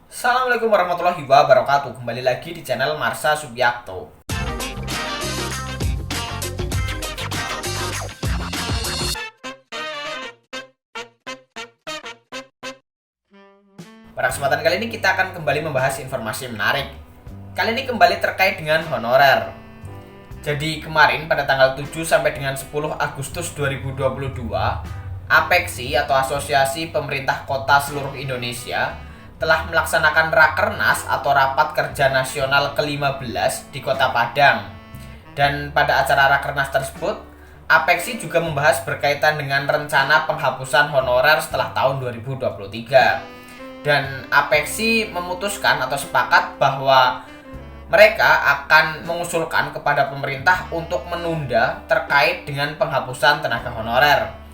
Assalamualaikum warahmatullahi wabarakatuh. Kembali lagi di channel Marsha Subiakto. Pada kesempatan kali ini kita akan kembali membahas informasi menarik. Kali ini kembali terkait dengan honorer. Jadi kemarin pada tanggal 7 sampai dengan 10 Agustus 2022, APEKSI atau Asosiasi Pemerintah Kota Seluruh Indonesia telah melaksanakan Rakernas atau Rapat Kerja Nasional ke-15 di Kota Padang. Dan pada acara Rakernas tersebut, APEKSI juga membahas berkaitan dengan rencana penghapusan honorer setelah tahun 2023. Dan APEKSI memutuskan atau sepakat bahwa mereka akan mengusulkan kepada pemerintah untuk menunda terkait dengan penghapusan tenaga honorer.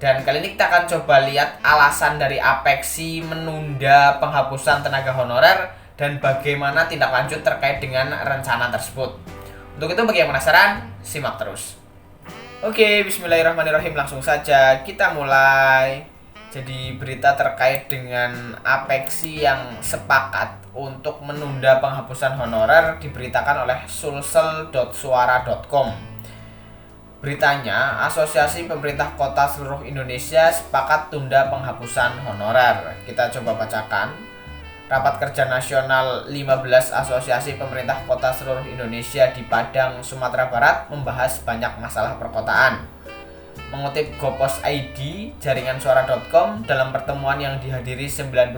Dan kali ini kita akan coba lihat alasan dari APEKSI menunda penghapusan tenaga honorer dan bagaimana tindak lanjut terkait dengan rencana tersebut. Untuk itu bagi yang penasaran, simak terus. Oke, bismillahirrahmanirrahim, langsung saja kita mulai. Jadi berita terkait dengan APEKSI yang sepakat untuk menunda penghapusan honorer diberitakan oleh sulsel.suara.com. Beritanya, Asosiasi Pemerintah Kota Seluruh Indonesia sepakat tunda penghapusan honorer. Kita coba bacakan. Rapat Kerja Nasional 15 Asosiasi Pemerintah Kota Seluruh Indonesia di Padang, Sumatera Barat membahas banyak masalah perkotaan. Mengutip Gopos ID, jaringan suara.com, dalam pertemuan yang dihadiri 98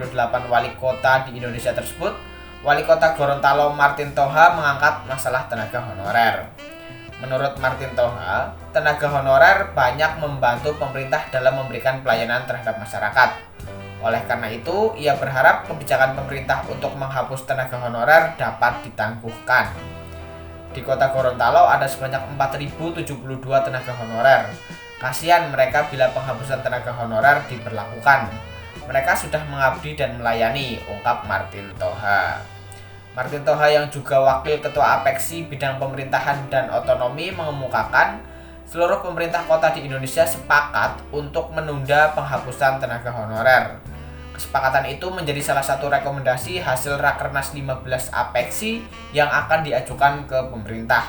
wali kota di Indonesia tersebut, Wali Kota Gorontalo Martin Toha mengangkat masalah tenaga honorer. Menurut Martin Toha, tenaga honorer banyak membantu pemerintah dalam memberikan pelayanan terhadap masyarakat. Oleh karena itu, ia berharap kebijakan pemerintah untuk menghapus tenaga honorer dapat ditangguhkan. Di Kota Gorontalo ada sebanyak 4.072 tenaga honorer. Kasihan mereka bila penghapusan tenaga honorer diberlakukan. Mereka sudah mengabdi dan melayani, ungkap Martin Toha. Martin Toha yang juga Wakil Ketua APEKSI Bidang Pemerintahan dan Otonomi mengemukakan seluruh pemerintah kota di Indonesia sepakat untuk menunda penghapusan tenaga honorer. Kesepakatan itu menjadi salah satu rekomendasi hasil Rakernas 15 APEKSI yang akan diajukan ke pemerintah.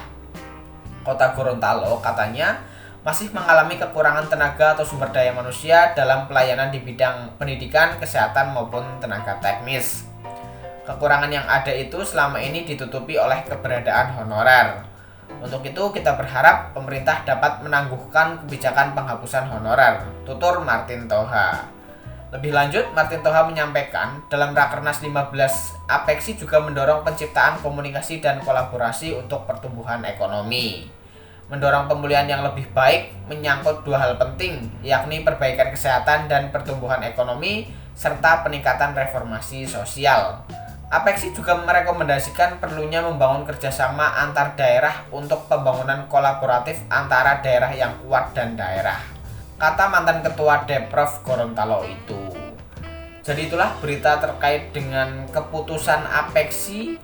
Kota Gorontalo katanya masih mengalami kekurangan tenaga atau sumber daya manusia dalam pelayanan di bidang pendidikan, kesehatan maupun tenaga teknis. Kekurangan yang ada itu selama ini ditutupi oleh keberadaan honorer. Untuk itu kita berharap pemerintah dapat menangguhkan kebijakan penghapusan honorer, tutur Martin Toha. Lebih lanjut, Martin Toha menyampaikan dalam Rakernas 15 APEKSI juga mendorong penciptaan komunikasi dan kolaborasi untuk pertumbuhan ekonomi. Mendorong pemulihan yang lebih baik menyangkut dua hal penting, yakni perbaikan kesehatan dan pertumbuhan ekonomi serta peningkatan reformasi sosial. APEKSI juga merekomendasikan perlunya membangun kerjasama antar daerah untuk pembangunan kolaboratif antara daerah yang kuat dan daerah, kata mantan Ketua Deprov Gorontalo itu. Jadi itulah berita terkait dengan keputusan APEKSI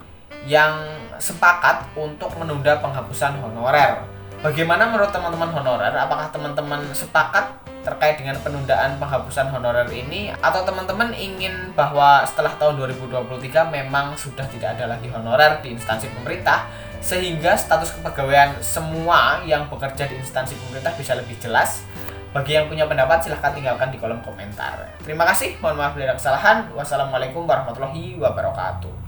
yang sepakat untuk menunda penghapusan honorer. Bagaimana menurut teman-teman honorer? Apakah teman-teman sepakat terkait dengan penundaan penghapusan honorer ini, atau teman-teman ingin bahwa setelah tahun 2023 memang sudah tidak ada lagi honorer di instansi pemerintah sehingga status kepegawaian semua yang bekerja di instansi pemerintah bisa lebih jelas? Bagi yang punya pendapat silahkan tinggalkan di kolom komentar. Terima kasih, mohon maaf bila ada kesalahan. Wassalamualaikum warahmatullahi wabarakatuh.